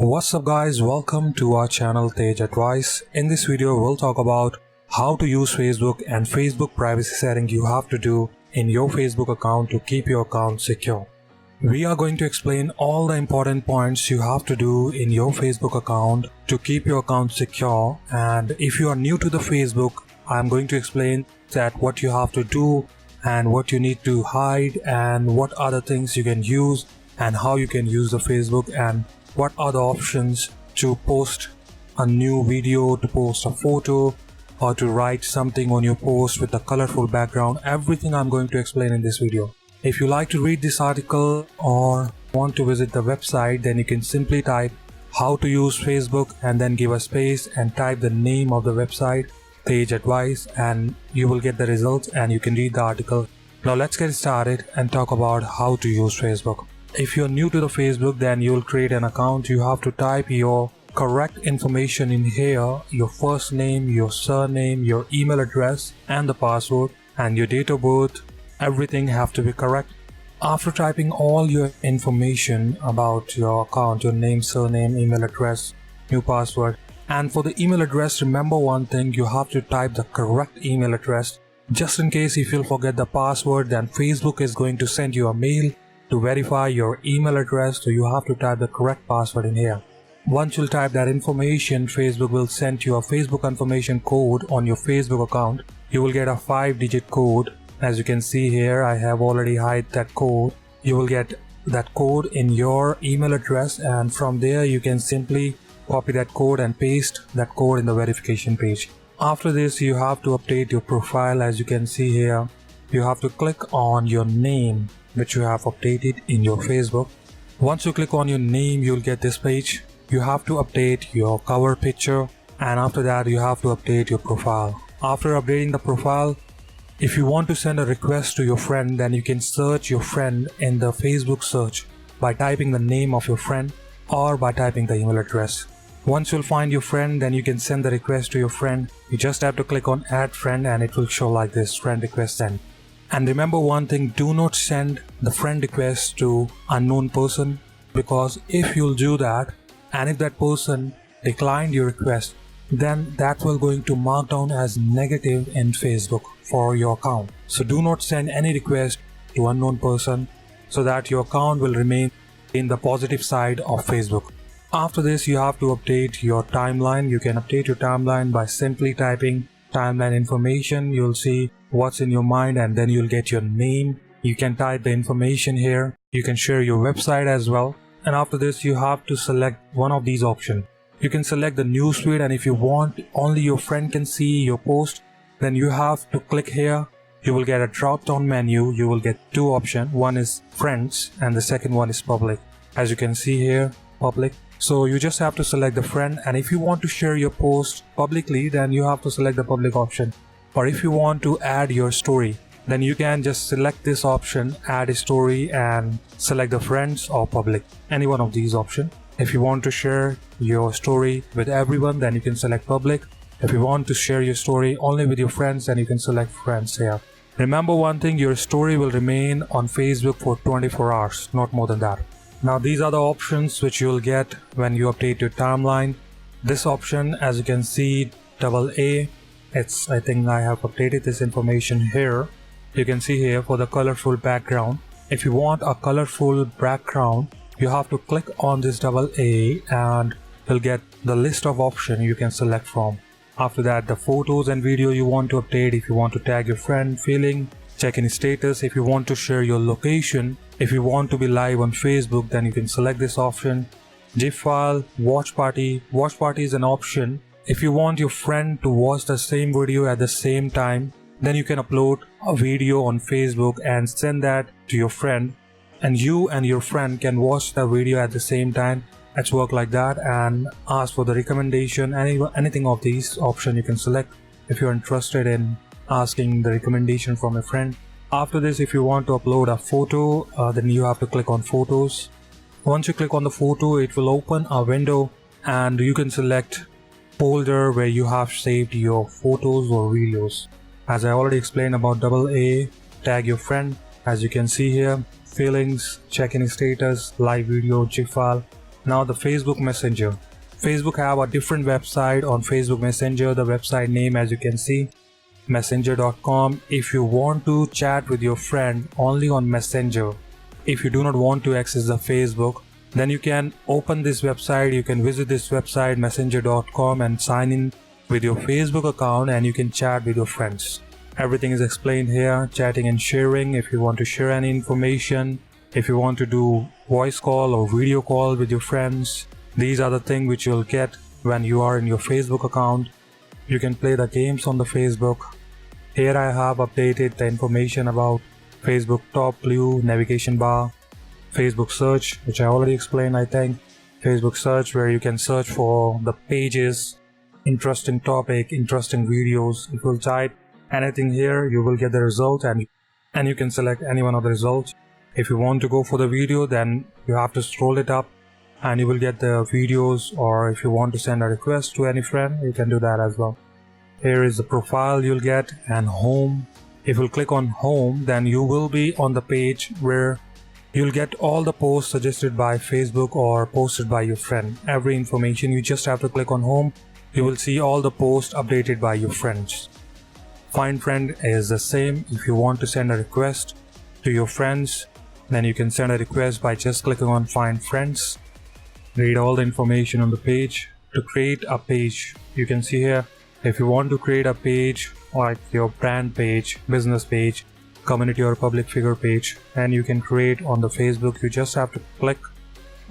What's up guys, welcome to our channel Etechniz. In this video we'll talk about how to use Facebook and Facebook privacy setting you have to do in your Facebook account to keep your account secure. We are going to explain all the important points you have to do in your Facebook account to keep your account secure, and if you are new to the Facebook, I'm going to explain that what you have to do and what you need to hide and what other things you can use and how you can use the Facebook and what are the options to post a new video, to post a photo, or to write something on your post with a colorful background. Everything I'm going to explain in this video. If you like to read this article or want to visit the website, then you can simply type how to use Facebook and then give a space and type the name of the website, Etechniz, and you will get the results and you can read the article. Now let's get started and talk about how to use Facebook. If you're new to the Facebook, then you'll create an account. You have to type your correct information in here, your first name, your surname, your email address and the password and your date of birth. Everything have to be correct. After typing all your information about your account, your name, surname, email address, new password, and for the email address, remember one thing, you have to type the correct email address. Just in case if you'll forget the password, then Facebook is going to send you a mail to verify your email address, so you have to type the correct password in here. Once you'll type that information, Facebook will send you a Facebook confirmation code on your Facebook account. You will get a 5-digit code. As you can see here, I have already hid that code. You will get that code in your email address, and from there you can simply copy that code and paste that code in the verification page. After this, you have to update your profile. As you can see here, you have to click on your name which you have updated in your Facebook. Once you click on your name, you'll get this page. You have to update your cover picture, and after that you have to update your profile. After updating the profile, if you want to send a request to your friend, then you can search your friend in the Facebook search by typing the name of your friend or by typing the email address. Once you'll find your friend, then you can send the request to your friend. You just have to click on add friend and it will show like this, friend request sent. And remember one thing, do not send the friend request to unknown person, because if you'll do that and if that person declined your request, then that will going to mark down as negative in Facebook for your account. So do not send any request to unknown person so that your account will remain in the positive side of Facebook. After this, you have to update your timeline. You can update your timeline by simply typing timeline information. You'll see what's in your mind and then you'll get your name. You can type the information here. You can share your website as well. And after this, you have to select one of these options. You can select the newsfeed, and if you want only your friend can see your post, then you have to click here. You will get a drop down menu. You will get two options. One is friends and the second one is public. As you can see here, public. So you just have to select the friend, and if you want to share your post publicly, then you have to select the public option. Or if you want to add your story, then you can just select this option, add a story, and select the friends or public, any one of these options. If you want to share your story with everyone, then you can select public. If you want to share your story only with your friends, then you can select friends here. Remember one thing, your story will remain on Facebook for 24 hours, not more than that. Now these are the options which you'll get when you update your timeline. This option, as you can see, AA, I think I have updated this information here. You can see here for the colorful background. If you want a colorful background, you have to click on this AA and you'll get the list of options you can select from. After that, the photos and video you want to update. If you want to tag your friend, feeling, check in status. If you want to share your location, if you want to be live on Facebook, then you can select this option. GIF file, watch party. Watch party is an option. If you want your friend to watch the same video at the same time, then you can upload a video on Facebook and send that to your friend, and you and your friend can watch the video at the same time. Let's work like that, and ask for the recommendation. Anything of these options you can select if you're interested in asking the recommendation from a friend. After this, if you want to upload a photo, then you have to click on photos. Once you click on the photo, it will open a window and you can select folder where you have saved your photos or videos. As I already explained about AA, tag your friend. As you can see here, feelings, check-in status, live video, GIF file. Now the Facebook Messenger. Facebook have a different website on Facebook Messenger. The website name, as you can see, messenger.com. If you want to chat with your friend only on Messenger, if you do not want to access the Facebook, then you can open this website. You can visit this website messenger.com and sign in with your Facebook account, and you can chat with your friends. Everything is explained here. Chatting and sharing, if you want to share any information, if you want to do voice call or video call with your friends, these are the things which you'll get when you are in your Facebook account. You can play the games on the Facebook. Here I have updated the information about Facebook top blue navigation bar, Facebook search, which I already explained, I think. Facebook search, where you can search for the pages, interesting topic, interesting videos. If you type anything here, you will get the result, and you can select any one of the results. If you want to go for the video, then you have to scroll it up and you will get the videos, or if you want to send a request to any friend, you can do that as well. Here is the profile you'll get, and home. If you click on home, then you will be on the page where you'll get all the posts suggested by Facebook or posted by your friend. Every information, you just have to click on home. You will see all the posts updated by your friends. Find friend is the same. If you want to send a request to your friends, then you can send a request by just clicking on find friends. Read all the information on the page. To create a page, you can see here, if you want to create a page like your brand page, business page, community or public figure page, and you can create on the Facebook, you just have to click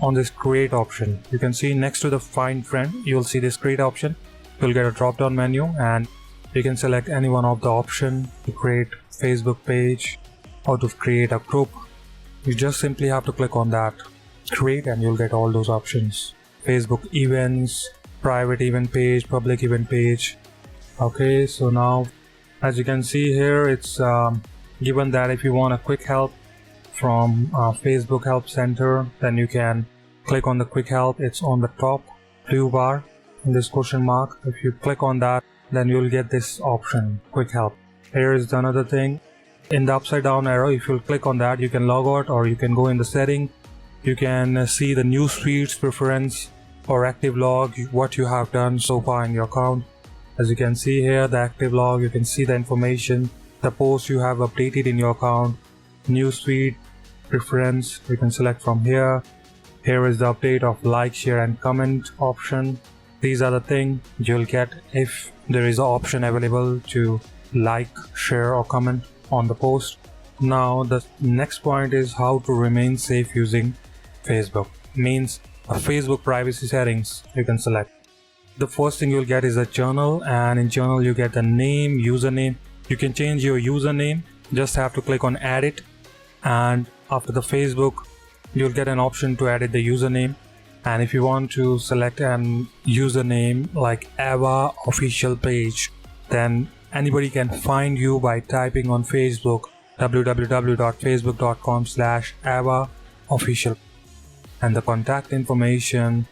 on this create option. You can see next to the find friend, you'll see this create option. You'll get a drop down menu, and you can select any one of the option to create Facebook page or to create a group. You just simply have to click on that create, and you'll get all those options. Facebook events, private event page, public event page. Okay, so now as you can see here, it's given that if you want a quick help from Facebook Help Center, then you can click on the quick help. It's on the top blue bar in this question mark. If you click on that, then you'll get this option, quick help. Here is another thing. In the upside down arrow, if you'll click on that, you can log out, or you can go in the setting. You can see the news feeds preference or active log, what you have done so far in your account. As you can see here, the active log, you can see the information, the posts you have updated in your account, news feed preference, you can select from here. Here is the update of like, share and comment option. These are the things you'll get if there is an option available to like, share or comment on the post. Now the next point is how to remain safe using Facebook. Means a Facebook privacy settings you can select. The first thing you'll get is a journal, and in journal you get the name, username. You can change your username, just have to click on edit, and after the Facebook you'll get an option to edit the username. And if you want to select an username like Ava official page, then anybody can find you by typing on Facebook www.facebook.com/Ava official, and the contact information,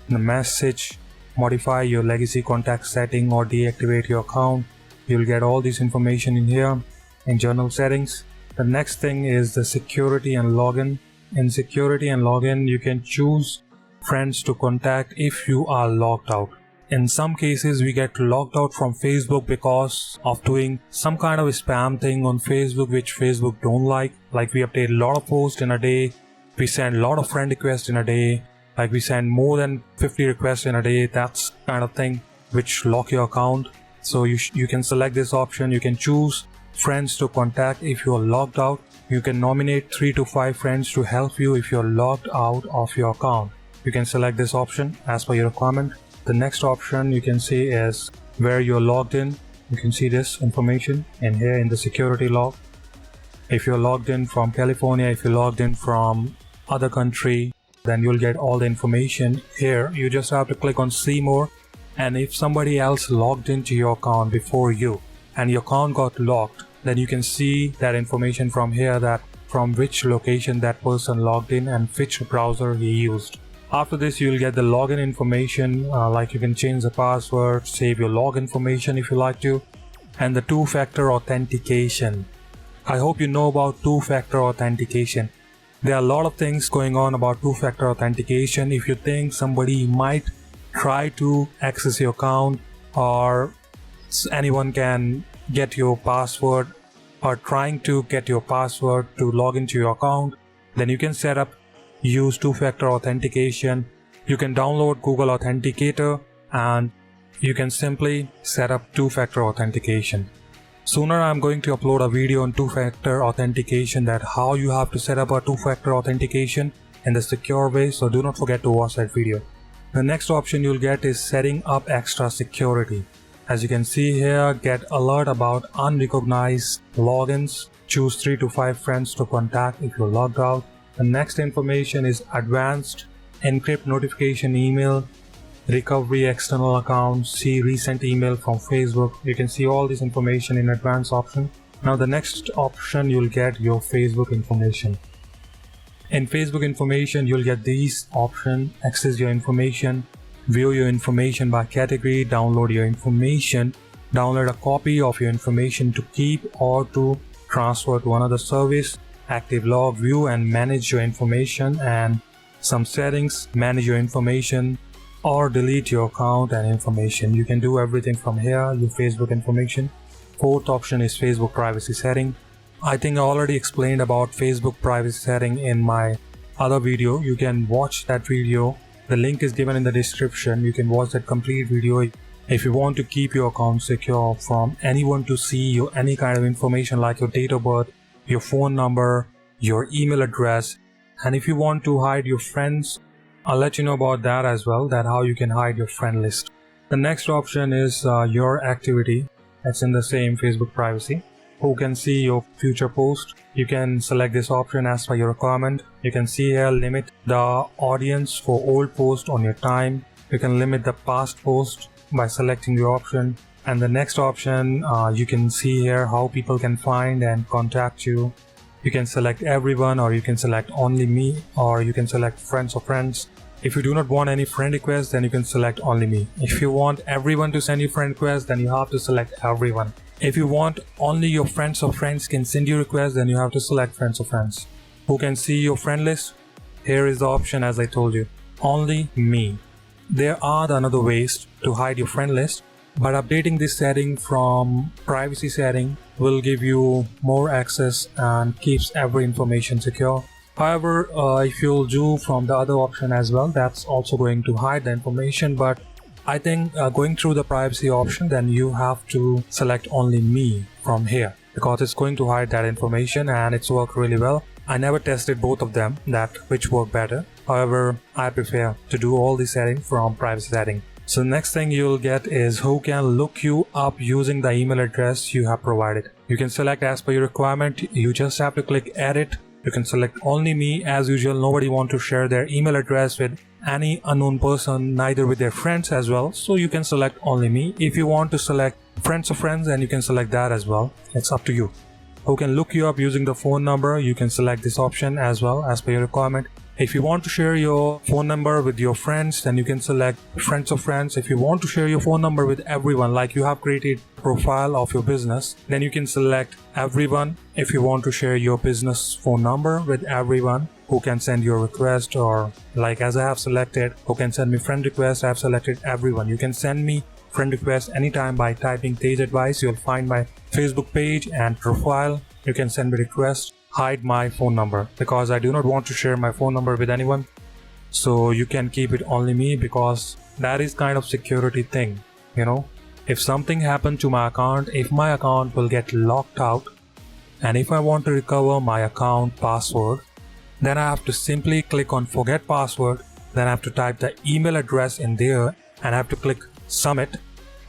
the message, modify your legacy contact setting or deactivate your account. You'll get all this information in here in journal settings. The next thing is the security and login. In security and login, you can choose friends to contact if you are logged out. In some cases, we get logged out from Facebook because of doing some kind of spam thing on Facebook, which Facebook don't like. Like we update a lot of posts in a day, we send a lot of friend requests in a day, like we send more than 50 requests in a day. That's kind of thing which lock your account. So you can select this option. You can choose friends to contact if you are logged out. You can nominate 3 to 5 friends to help you if you're logged out of your account. You can select this option as per your requirement. The next option you can see is where you're logged in. You can see this information in here in the security log. If you're logged in from California, if you're logged in from other country, then you'll get all the information here. You just have to click on see more, and if somebody else logged into your account before you and your account got locked, then you can see that information from here, that from which location that person logged in and which browser he used. After this, you'll get the login information, like you can change the password, save your log information if you like to, and the two-factor authentication. I hope you know about two-factor authentication. There are a lot of things going on about two-factor authentication. If you think somebody might try to access your account, or anyone can get your password, or trying to get your password to log into your account, then you can use two-factor authentication. You can download Google Authenticator and you can simply set up two-factor authentication. Sooner I'm going to upload a video on two-factor authentication, that how you have to set up a two-factor authentication in the secure way, so do not forget to watch that video. The next option you'll get is setting up extra security. As you can see here, get alert about unrecognized logins. Choose 3 to 5 friends to contact if you're logged out. The next information is advanced encrypt notification email, recovery external accounts, see recent email from Facebook. You can see all this information in advanced option. Now the next option, you'll get your Facebook information. In Facebook information, you'll get these options: access your information, view your information by category, download your information, download a copy of your information to keep or to transfer to another service, active log, view and manage your information, and some settings, manage your information or delete your account and information. You can do everything from here, your Facebook information. Fourth option is Facebook privacy setting. I think I already explained about Facebook privacy setting in my other video. You can watch that video. The link is given in the description. You can watch that complete video if you want to keep your account secure from anyone to see your any kind of information like your date of birth, your phone number, your email address. And if you want to hide your friends, I'll let you know about that as well, that how you can hide your friend list. The next option is your activity. That's in the same Facebook privacy. Who can see your future post? You can select this option as per your requirement. You can see here, limit the audience for old posts on your time. You can limit the past post by selecting the option. And the next option, you can see here how people can find and contact you. You can select everyone, or you can select only me, or you can select friends of friends. If you do not want any friend requests, then you can select only me. If you want everyone to send you friend requests, then you have to select everyone. If you want only your friends of friends can send you requests, then you have to select friends of friends. Who can see your friend list? Here is the option, as I told you, only me. There are another ways to hide your friend list, but updating this setting from privacy setting will give you more access and keeps every information secure. However, if you'll do from the other option as well, that's also going to hide the information. But I think going through the privacy option, then you have to select only me from here, because it's going to hide that information and it's worked really well. I never tested both of them, that which work better. However, I prefer to do all the setting from privacy setting. So the next thing you'll get is who can look you up using the email address you have provided. You can select as per your requirement. You just have to click edit. You can select only me. As usual, nobody wants to share their email address with any unknown person, neither with their friends as well. So you can select only me. If you want to select friends of friends, then you can select that as well. It's up to you. Who can look you up using the phone number? You can select this option as well as per your requirement. If you want to share your phone number with your friends, then you can select friends of friends. If you want to share your phone number with everyone, like you have created a profile of your business, then you can select everyone. If you want to share your business phone number with everyone who can send your request, or like as I have selected, who can send me friend request, I have selected everyone. You can send me friend request anytime by typing Tej Advice. You'll find my Facebook page and profile. You can send me request. Hide my phone number because I do not want to share my phone number with anyone. So you can keep it only me, because that is kind of security thing. If something happened to my account, if my account will get locked out, and if I want to recover my account password, then I have to simply click on forget password. Then I have to type the email address in there and I have to click submit,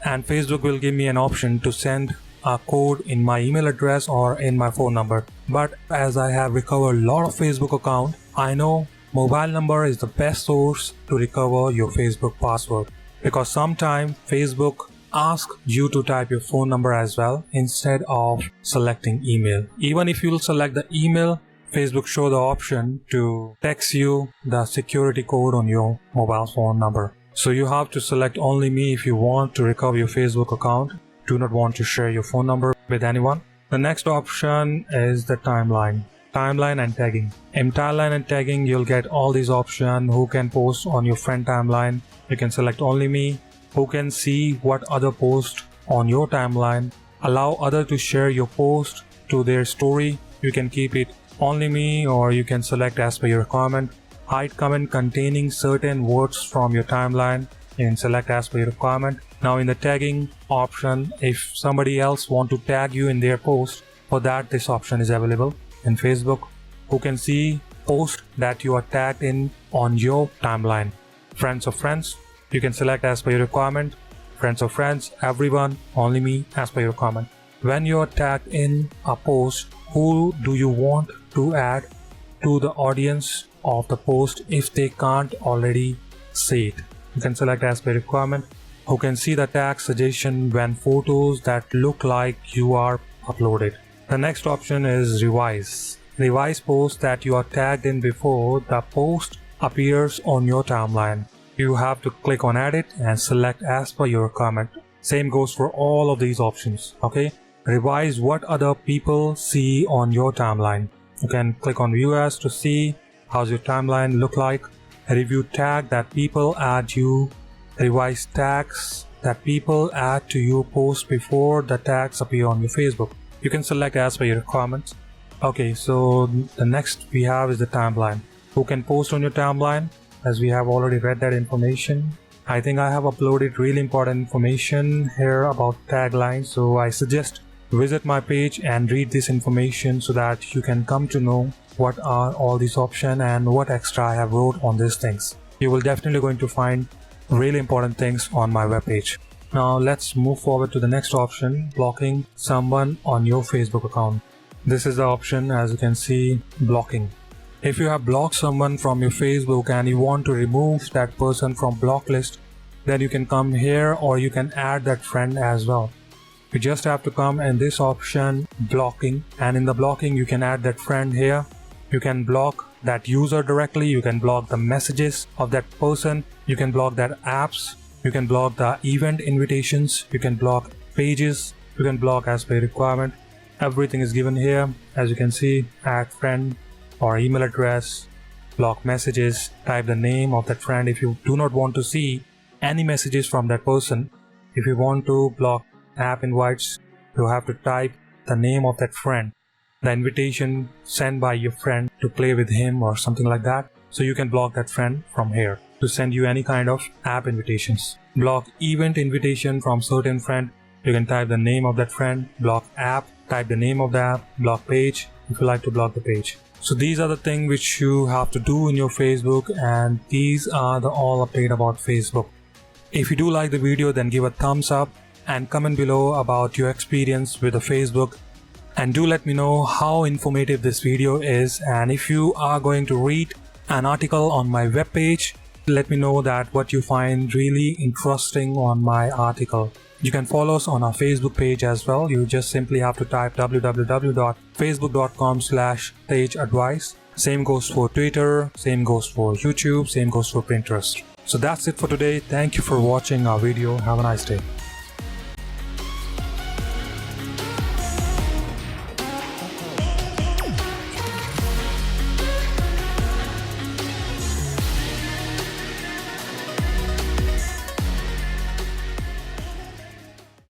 and Facebook will give me an option to send a code in my email address or in my phone number. But as I have recovered a lot of Facebook account, I know mobile number is the best source to recover your Facebook password, because sometimes Facebook asks you to type your phone number as well instead of selecting email. Even if you'll select the email, Facebook show the option to text you the security code on your mobile phone number. So you have to select only me if you want to recover your Facebook account. Do not want to share your phone number with anyone. The next option is the timeline. timeline and tagging. In timeline and tagging, you'll get all these options: who can post on your friend timeline. You can select only me, who can see what other post on your timeline, allow other to share your post to their story. You can keep it only me, or you can select as per your requirement. Hide comment containing certain words from your timeline. You can select as per your requirement. Now in the tagging option, if somebody else want to tag you in their post, for that this option is available. In Facebook, who can see post that you are tagged in on your timeline. Friends of friends, you can select as per your requirement. Friends of friends, everyone, only me, as per your requirement. When you are tagged in a post, who do you want to add to the audience of the post if they can't already see it? You can select as per requirement. Who can see the tag suggestion when photos that look like you are uploaded. The next option is revise. Revise posts that you are tagged in before the post appears on your timeline. You have to click on edit and select as per your requirement. Same goes for all of these options. Okay, revise what other people see on your timeline. You can click on view as to see how's your timeline look like. Review tag that people add you. Revise tags that people add to your post before the tags appear on your Facebook. You can select as per your requirements. Okay, so the next we have is the timeline. Who can post on your timeline? As we have already read that information, I think I have uploaded really important information here about taglines, so I suggest visit my page and read this information so that you can come to know what are all these options and what extra I have wrote on these things. You will definitely going to find really important things on my webpage. Now let's move forward to the next option, blocking someone on your Facebook account. This is the option, as you can see, blocking. If you have blocked someone from your Facebook and you want to remove that person from block list, then you can come here, or you can add that friend as well. You just have to come in this option, blocking, and in the blocking you can add that friend here. You can block that user directly, you can block the messages of that person, you can block that apps, you can block the event invitations, you can block pages, you can block as per requirement. Everything is given here. As you can see, add friend or email address, block messages, type the name of that friend if you do not want to see any messages from that person. If you want to block app invites, you have to type the name of that friend, the invitation sent by your friend to play with him or something like that. So you can block that friend from here to send you any kind of app invitations. Block event invitation from certain friend. You can type the name of that friend. Block app, type the name of the app. Block page if you like to block the page. So these are the things which you have to do in your Facebook, and these are the all update about Facebook. If you do like the video, then give a thumbs up and comment below about your experience with the Facebook, and do let me know how informative this video is. And if you are going to read an article on my webpage, let me know that what you find really interesting on my article. You can follow us on our Facebook page as well. You just simply have to type www.facebook.com/TejAdvice. Same goes for Twitter, same goes for YouTube, same goes for Pinterest. So that's it for today. Thank you for watching our video. Have a nice day.